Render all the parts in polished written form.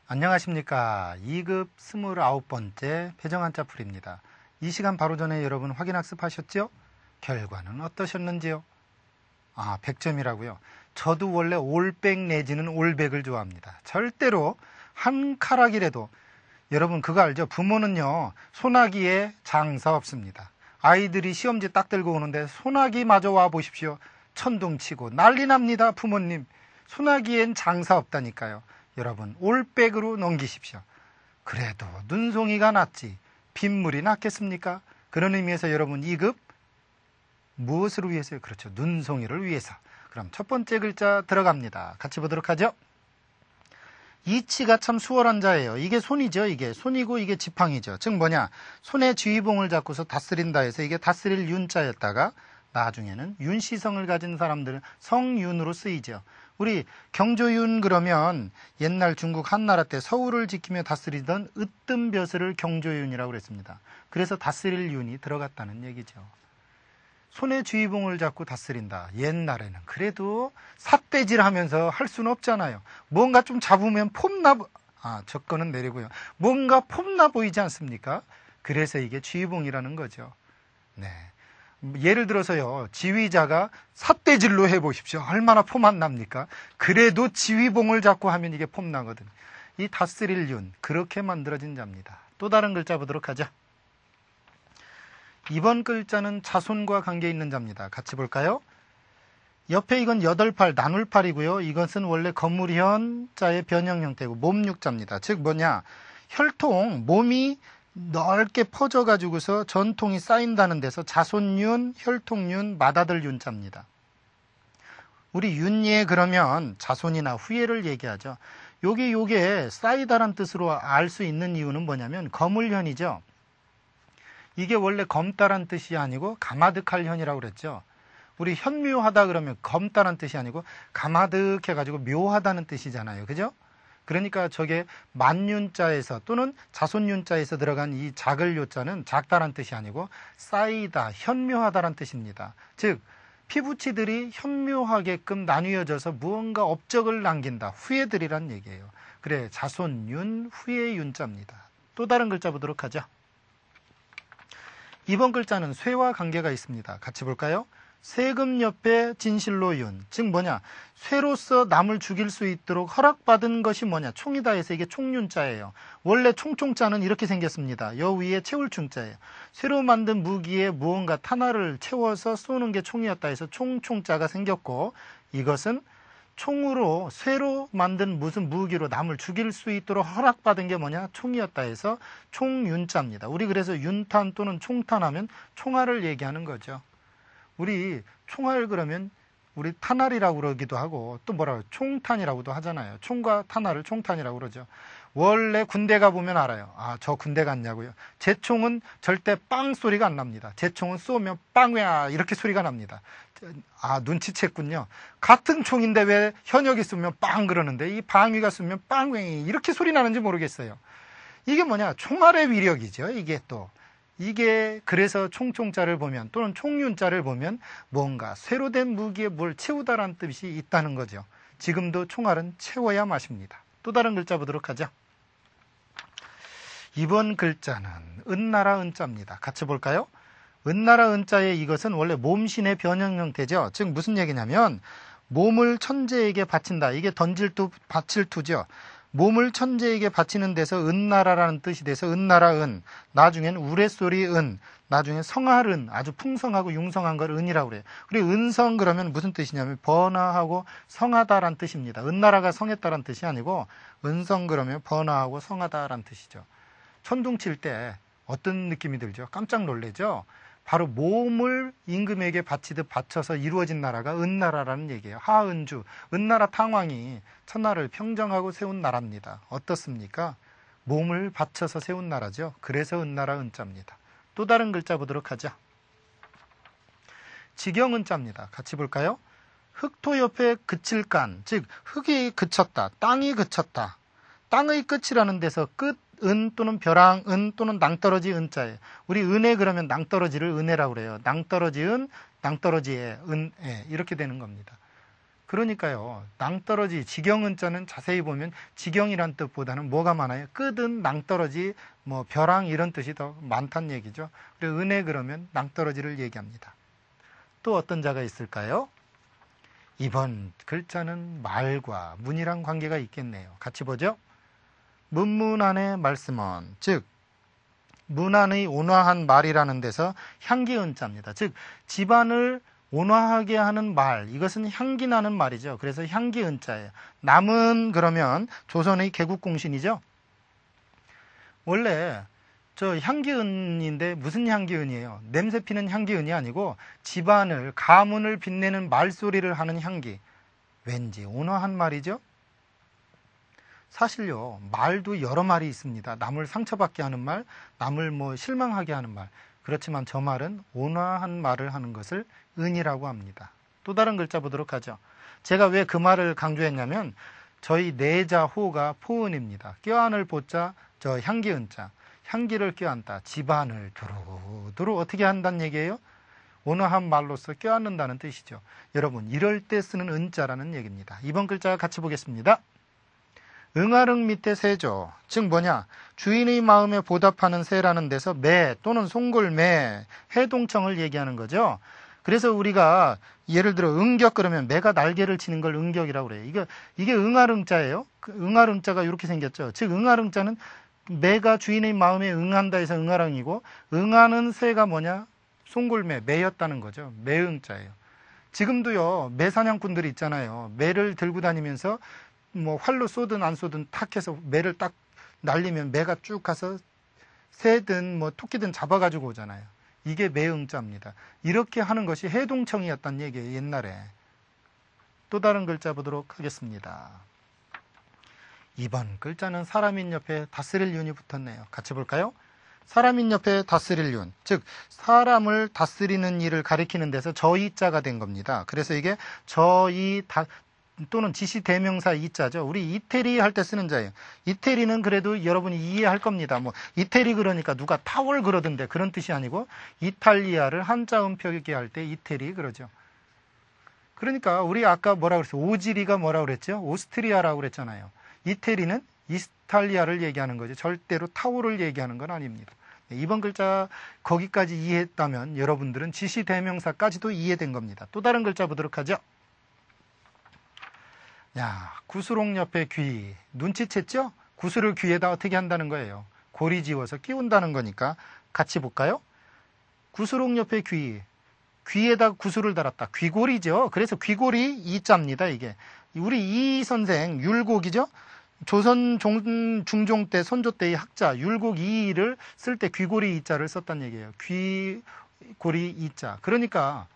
안녕하십니까. 2급 29번째 배정한자풀이입니다. 이 시간 바로 전에 여러분 확인학습하셨죠? 결과는 어떠셨는지요? 100점이라고요? 저도 원래 올백 내지는 올백을 좋아합니다. 절대로 한 카락이라도, 여러분 그거 알죠? 부모는요, 소나기에 장사 없습니다. 아이들이 시험지 딱 들고 오는데 소나기 마저 와 보십시오. 천둥치고 난리 납니다. 부모님, 소나기엔 장사 없다니까요. 여러분 올백으로 넘기십시오. 그래도 눈송이가 낫지 빗물이 낫겠습니까? 그런 의미에서 여러분 2급 무엇을 위해서요? 그렇죠, 눈송이를 위해서. 그럼 첫 번째 글자 들어갑니다. 같이 보도록 하죠. 이치가 참 수월한 자예요. 이게 손이죠. 이게 손이고 이게 지팡이죠. 즉 뭐냐, 손에 쥐봉을 잡고서 다스린다 해서 이게 다스릴 윤자였다가 나중에는 윤시성을 가진 사람들은 성윤으로 쓰이죠. 우리 경조윤 그러면 옛날 중국 한나라 때 서울을 지키며 다스리던 으뜸벼슬을 경조윤이라고 그랬습니다. 그래서 다스릴 윤이 들어갔다는 얘기죠. 손에 쥐봉을 잡고 다스린다. 옛날에는 그래도 삿대질 하면서 할 수는 없잖아요. 뭔가 좀 잡으면 폼나, 저 거는 내리고요. 뭔가 폼나 보이지 않습니까? 그래서 이게 쥐봉이라는 거죠. 네. 예를 들어서요, 지휘자가 삿대질로 해보십시오. 얼마나 폼 안 납니까? 그래도 지휘봉을 잡고 하면 이게 폼 나거든. 이 다스릴 윤, 그렇게 만들어진 자입니다. 또 다른 글자 보도록 하죠. 이번 글자는 자손과 관계 있는 자입니다. 같이 볼까요? 옆에 이건 여덟팔, 나눌팔이고요. 이것은 원래 거물현 자의 변형 형태고 몸육자입니다. 즉 뭐냐, 혈통, 몸이 넓게 퍼져가지고서 전통이 쌓인다는 데서 자손윤, 혈통윤, 맏아들 윤자입니다. 우리 윤예 그러면 자손이나 후예를 얘기하죠. 요게 쌓이다란 뜻으로 알 수 있는 이유는 뭐냐면 거물현이죠. 이게 원래 검다란 뜻이 아니고 가마득할현이라고 그랬죠. 우리 현묘하다 그러면 검다란 뜻이 아니고 가마득해가지고 묘하다는 뜻이잖아요. 그죠? 그러니까 저게 만윤자에서 또는 자손윤자에서 들어간 이 작을 요자는 작다란 뜻이 아니고 쌓이다, 현묘하다란 뜻입니다. 즉 피부치들이 현묘하게끔 나뉘어져서 무언가 업적을 남긴다, 후예들이란 얘기예요. 그래, 자손윤, 후예윤자입니다. 또 다른 글자 보도록 하죠. 이번 글자는 쇠와 관계가 있습니다. 같이 볼까요? 세금 옆에 진실로윤, 즉 뭐냐, 쇠로서 남을 죽일 수 있도록 허락받은 것이 뭐냐, 총이다 해서 이게 총윤자예요. 원래 총자는 이렇게 생겼습니다. 여 위에 채울 충자예요. 쇠로 만든 무기에 무언가 탄화를 채워서 쏘는 게 총이었다 해서 총자가 생겼고, 이것은 총으로, 쇠로 만든 무슨 무기로 남을 죽일 수 있도록 허락받은 게 뭐냐, 총이었다 해서 총윤자입니다. 우리 그래서 윤탄 또는 총탄하면 총알을 얘기하는 거죠. 우리 총알 그러면 우리 탄알이라고 그러기도 하고 또 뭐라고 총탄이라고도 하잖아요. 총과 탄알을 총탄이라고 그러죠. 원래 군대 가보면 알아요. 저 군대 갔냐고요. 제 총은 절대 빵 소리가 안 납니다. 제 총은 쏘면 빵이야 이렇게 소리가 납니다. 눈치챘군요. 같은 총인데 왜 현역이 쏘면 빵 그러는데 이 방위가 쏘면 빵이 이렇게 소리 나는지 모르겠어요. 이게 뭐냐, 총알의 위력이죠. 이게 그래서 총자를 보면 또는 총윤자를 보면 뭔가 쇠로 된 무기에 뭘 채우다라는 뜻이 있다는 거죠. 지금도 총알은 채워야 마십니다. 또 다른 글자 보도록 하죠. 이번 글자는 은나라 은자입니다. 같이 볼까요? 은나라 은자의 이것은 원래 몸신의 변형 형태죠. 즉 무슨 얘기냐면 몸을 천재에게 바친다. 이게 던질 투, 바칠 투죠. 몸을 천재에게 바치는 데서 은나라라는 뜻이 돼서 은나라 은, 나중엔 우레소리 은, 나중에 성할 은, 아주 풍성하고 융성한 걸 은이라고 그래요. 그리고 은성 그러면 무슨 뜻이냐면 번화하고 성하다란 뜻입니다. 은나라가 성했다란 뜻이 아니고 은성 그러면 번화하고 성하다란 뜻이죠. 천둥 칠 때 어떤 느낌이 들죠? 깜짝 놀라죠? 바로 몸을 임금에게 바치듯 바쳐서 이루어진 나라가 은나라라는 얘기예요. 하은주, 은나라 탕왕이 천하를 평정하고 세운 나라입니다. 어떻습니까? 몸을 바쳐서 세운 나라죠. 그래서 은나라 은자입니다. 또 다른 글자 보도록 하죠. 지경은자입니다. 같이 볼까요? 흑토 옆에 그칠 간, 즉 흙이 그쳤다, 땅이 그쳤다. 땅의 끝이라는 데서 끝, 은 또는 벼랑 은 또는 낭떠러지 은자예요. 우리 은혜 그러면 낭떠러지를 은혜라고 그래요. 낭떠러지 은, 낭떠러지의 은혜 이렇게 되는 겁니다. 그러니까요. 낭떠러지 지경은자는 자세히 보면 지경이란 뜻보다는 뭐가 많아요? 끝은 낭떠러지 뭐 벼랑 이런 뜻이 더 많다는 얘기죠. 그리고 은혜 그러면 낭떠러지를 얘기합니다. 또 어떤 자가 있을까요? 이번 글자는 말과 문이랑 관계가 있겠네요. 같이 보죠. 문문안의 말씀은 즉 문안의 온화한 말이라는 데서 향기은자입니다. 즉 집안을 온화하게 하는 말, 이것은 향기 나는 말이죠. 그래서 향기은자예요. 남은 그러면 조선의 개국공신이죠. 원래 저 향기은인데 무슨 향기은이에요? 냄새 피는 향기은이 아니고 집안을, 가문을 빛내는 말소리를 하는 향기. 왠지 온화한 말이죠. 사실요, 말도 여러 말이 있습니다. 남을 상처받게 하는 말, 남을 뭐 실망하게 하는 말. 그렇지만 저 말은 온화한 말을 하는 것을 은이라고 합니다. 또 다른 글자 보도록 하죠. 제가 왜 그 말을 강조했냐면 저희 내자 호가 포은입니다. 껴안을 보자 저 향기은자. 향기를 껴안다. 집안을 두루두루 어떻게 한다는 얘기예요? 온화한 말로서 껴안는다는 뜻이죠. 여러분 이럴 때 쓰는 은자라는 얘기입니다. 이번 글자 같이 보겠습니다. 응아릉 밑에 새죠. 즉 뭐냐? 주인의 마음에 보답하는 새라는 데서 매 또는 송골매, 해동청을 얘기하는 거죠. 그래서 우리가 예를 들어 응격 그러면 매가 날개를 치는 걸 응격이라고 그래요. 이게 응아릉자예요. 응아릉자가 이렇게 생겼죠. 즉 응아릉자는 매가 주인의 마음에 응한다 해서 응아릉이고 응하는 새가 뭐냐? 송골매, 매였다는 거죠. 매응자예요. 지금도요. 매 사냥꾼들이 있잖아요. 매를 들고 다니면서 뭐 활로 쏘든 안 쏘든 탁 해서 매를 딱 날리면 매가 쭉 가서 새든 뭐 토끼든 잡아가지고 오잖아요. 이게 매응자입니다. 이렇게 하는 것이 해동청이었단 얘기예요. 옛날에. 또 다른 글자 보도록 하겠습니다. 이번 글자는 사람인 옆에 다스릴 윤이 붙었네요. 같이 볼까요? 사람인 옆에 다스릴 윤, 즉 사람을 다스리는 일을 가리키는 데서 저이자가 된 겁니다. 그래서 이게 또는 지시대명사 이자죠. 우리 이태리 할 때 쓰는 자예요. 이태리는 그래도 여러분이 이해할 겁니다. 뭐 이태리 그러니까 누가 타월 그러던데 그런 뜻이 아니고 이탈리아를 한자 음표기 할 때 이태리 그러죠. 그러니까 우리 아까 뭐라 그랬어요? 오지리가 뭐라 그랬죠? 오스트리아라고 그랬잖아요. 이태리는 이탈리아를 얘기하는 거죠. 절대로 타월을 얘기하는 건 아닙니다. 이번 글자 거기까지 이해했다면 여러분들은 지시대명사까지도 이해된 겁니다. 또 다른 글자 보도록 하죠. 야, 구수록 옆에 귀. 눈치챘죠? 구슬을 귀에다 어떻게 한다는 거예요? 고리 지워서 끼운다는 거니까 같이 볼까요? 구수록 옆에 귀. 귀에다 구슬을 달았다. 귀고리죠. 그래서 귀고리 이자입니다, 이게. 우리 이 선생, 율곡이죠? 조선 중종 때, 선조 때의 학자, 율곡 이를 쓸 때 귀고리 이자를 썼단 얘기예요. 귀고리 이자. 그러니까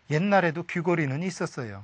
옛날에도 귀고리는 있었어요.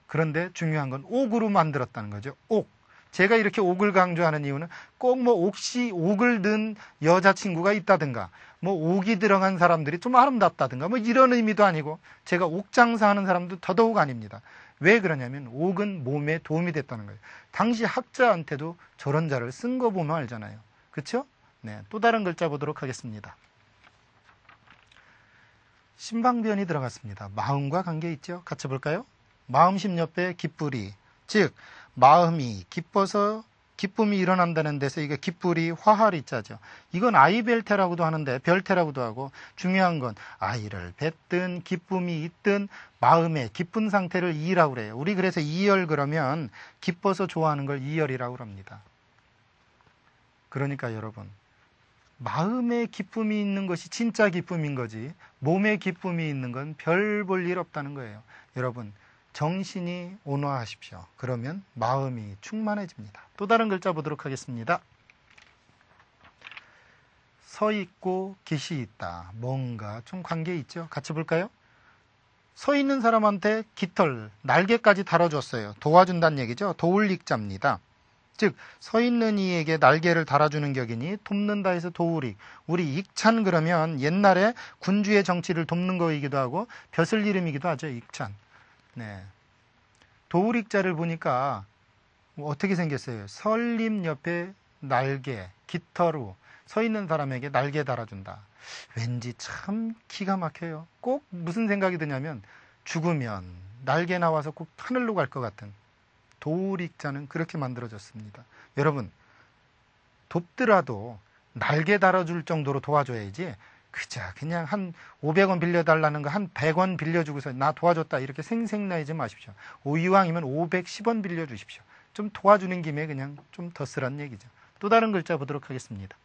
그런데 중요한 건 옥으로 만들었다는 거죠. 옥. 제가 이렇게 옥을 강조하는 이유는 꼭 뭐 옥을 든 여자친구가 있다든가 뭐 옥이 들어간 사람들이 좀 아름답다든가 뭐 이런 의미도 아니고 제가 옥 장사하는 사람도 더더욱 아닙니다. 왜 그러냐면 옥은 몸에 도움이 됐다는 거예요. 당시 학자한테도 저런 자를 쓴 거 보면 알잖아요. 그렇죠? 네, 또 다른 글자 보도록 하겠습니다. 신방변이 들어갔습니다. 마음과 관계 있죠? 같이 볼까요? 마음심 옆에 기쁘리, 즉 마음이 기뻐서 기쁨이 일어난다는 데서 이게 기쁘리 화할이 자죠. 이건 아이벨테라고도 하는데 별테라고도 하고 중요한 건 아이를 뱉든 기쁨이 있든 마음의 기쁜 상태를 이라고 그래요. 우리 그래서 이열 그러면 기뻐서 좋아하는 걸 이열이라고 합니다. 그러니까 여러분 마음에 기쁨이 있는 것이 진짜 기쁨인 거지 몸에 기쁨이 있는 건 별 볼 일 없다는 거예요. 여러분 정신이 온화하십시오. 그러면 마음이 충만해집니다. 또 다른 글자 보도록 하겠습니다. 서 있고 깃이 있다. 뭔가 좀 관계 있죠? 같이 볼까요? 서 있는 사람한테 깃털, 날개까지 달아줬어요. 도와준다는 얘기죠. 도울릭자입니다. 즉 서 있는 이에게 날개를 달아주는 격이니 돕는다 해서 도울릭. 우리 익찬 그러면 옛날에 군주의 정치를 돕는 거이기도 하고 벼슬 이름이기도 하죠. 익찬. 네. 도울익자를 보니까 어떻게 생겼어요? 설림 옆에 날개, 깃털로 서 있는 사람에게 날개 달아준다. 왠지 참 기가 막혀요. 꼭 무슨 생각이 드냐면 죽으면 날개 나와서 꼭 하늘로 갈 것 같은 도울익자는 그렇게 만들어졌습니다. 여러분, 돕더라도 날개 달아줄 정도로 도와줘야지 그냥 한 500원 빌려달라는 거 한 100원 빌려주고서 나 도와줬다 이렇게 생색내지 마십시오. 이왕이면 510원 빌려주십시오. 좀 도와주는 김에 그냥 좀 더 쓰란 얘기죠. 또 다른 글자 보도록 하겠습니다.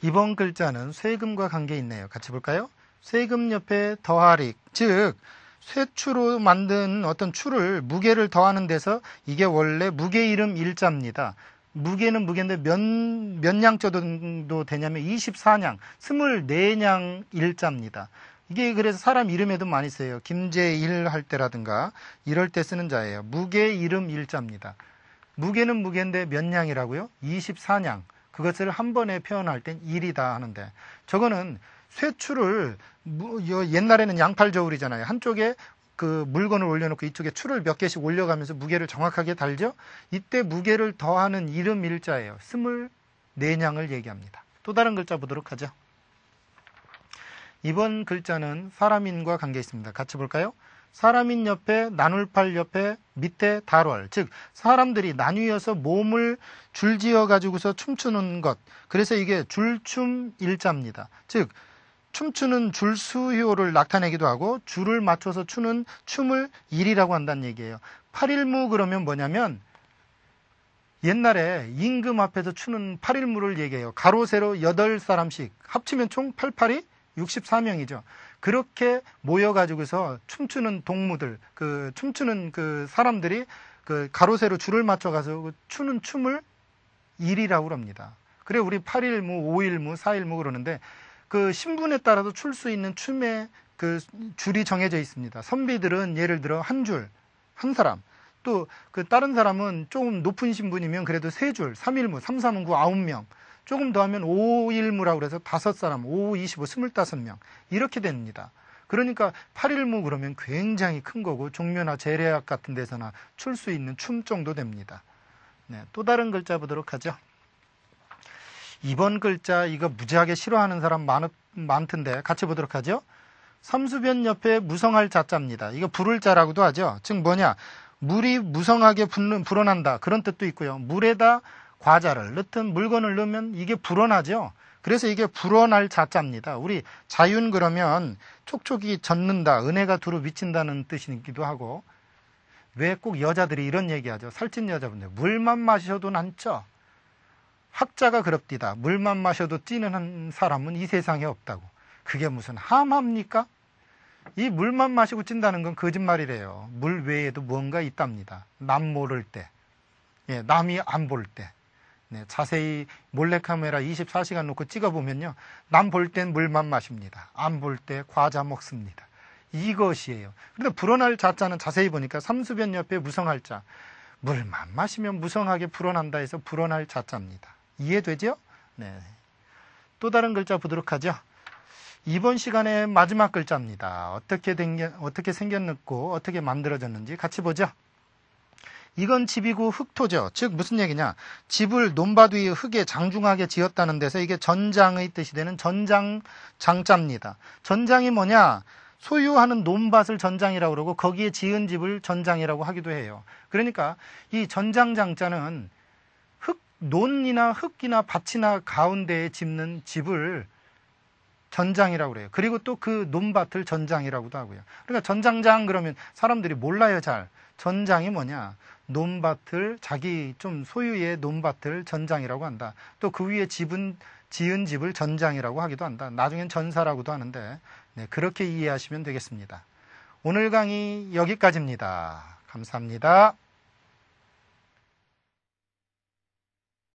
이번 글자는 쇠금과 관계 있네요. 같이 볼까요? 쇠금 옆에 더하릭, 즉 쇠추로 만든 어떤 추를 무게를 더하는 데서 이게 원래 무게 이름 일자입니다. 무게는 무게인데 몇 냥조 정도 되냐면 24냥, 24냥 일자입니다. 이게 그래서 사람 이름에도 많이 써요. 김재일 할 때라든가 이럴 때 쓰는 자예요. 무게 이름 일자입니다. 무게는 무게인데 몇 냥이라고요? 24냥. 그것을 한 번에 표현할 땐 1이다 하는데 저거는 쇠추를 옛날에는 양팔 저울이잖아요. 한쪽에 그 물건을 올려놓고 이쪽에 추를 몇 개씩 올려가면서 무게를 정확하게 달죠. 이때 무게를 더하는 이름 일자예요. 24냥을 얘기합니다. 또 다른 글자 보도록 하죠. 이번 글자는 사람인과 관계 있습니다. 같이 볼까요? 사람인 옆에 나눌팔 옆에 밑에 달월, 즉 사람들이 나뉘어서 몸을 줄지어 가지고서 춤추는 것. 그래서 이게 줄춤 일자입니다. 즉 춤추는 줄수효를 나타내기도 하고 줄을 맞춰서 추는 춤을 일이라고 한다는 얘기예요. 8일무 그러면 뭐냐면 옛날에 임금 앞에서 추는 8일무를 얘기해요. 가로 세로 8사람씩 합치면 총 88이 64명이죠. 그렇게 모여가지고서 춤추는 동무들, 춤추는 사람들이 가로 세로 줄을 맞춰가서 추는 춤을 일이라고 합니다. 그래 우리 8일무, 5일무, 4일무 그러는데 그 신분에 따라서 출 수 있는 춤의 그 줄이 정해져 있습니다. 선비들은 예를 들어 한 줄, 한 사람. 또 다른 사람은 조금 높은 신분이면 그래도 세 줄, 3일무, 3, 3은 9, 9명. 조금 더 하면 5일무라고 그래서 5사람, 5, 25, 25명. 이렇게 됩니다. 그러니까 8일무 그러면 굉장히 큰 거고 종묘나 재래악 같은 데서나 출 수 있는 춤 정도 됩니다. 네, 또 다른 글자 보도록 하죠. 이번 글자 이거 무지하게 싫어하는 사람 많던데 같이 보도록 하죠. 삼수변 옆에 무성할 자자입니다. 이거 불을 자라고도 하죠. 즉 뭐냐, 물이 무성하게 불어난다 그런 뜻도 있고요. 물에다 과자를 넣든 물건을 넣으면 이게 불어나죠. 그래서 이게 불어날 자자입니다. 우리 자윤 그러면 촉촉이 젖는다, 은혜가 두루 미친다는 뜻이기도 하고, 왜 꼭 여자들이 이런 얘기하죠. 살찐 여자분들 물만 마셔도 난쪄. 학자가 그럽디다. 물만 마셔도 찌는 사람은 이 세상에 없다고. 그게 무슨 함합니까? 이 물만 마시고 찐다는 건 거짓말이래요. 물 외에도 뭔가 있답니다. 남 모를 때, 남이 안 볼 때. 자세히 몰래카메라 24시간 놓고 찍어보면요. 남 볼 땐 물만 마십니다. 안 볼 때 과자 먹습니다. 이것이에요. 그런데 불어날 자자는 자세히 보니까 삼수변 옆에 무성할 자. 물만 마시면 무성하게 불어난다 해서 불어날 자자입니다. 이해되죠? 네. 또 다른 글자 보도록 하죠. 이번 시간의 마지막 글자입니다. 어떻게 생겼고 어떻게 만들어졌는지 같이 보죠. 이건 집이고 흙토죠. 즉 무슨 얘기냐, 집을 논밭 위에 흙에 장중하게 지었다는 데서 이게 전장의 뜻이 되는 전장장자입니다. 전장이 뭐냐, 소유하는 논밭을 전장이라고 그러고 거기에 지은 집을 전장이라고 하기도 해요. 그러니까 이 전장장자는 논이나 흙이나 밭이나 가운데에 짓는 집을 전장이라고 그래요. 그리고 또 그 논밭을 전장이라고도 하고요. 그러니까 전장장 그러면 사람들이 몰라요, 잘. 전장이 뭐냐, 논밭을, 자기 좀 소유의 논밭을 전장이라고 한다. 또 그 위에 지은 집을 전장이라고 하기도 한다. 나중엔 전사라고도 하는데, 네, 그렇게 이해하시면 되겠습니다. 오늘 강의 여기까지입니다. 감사합니다.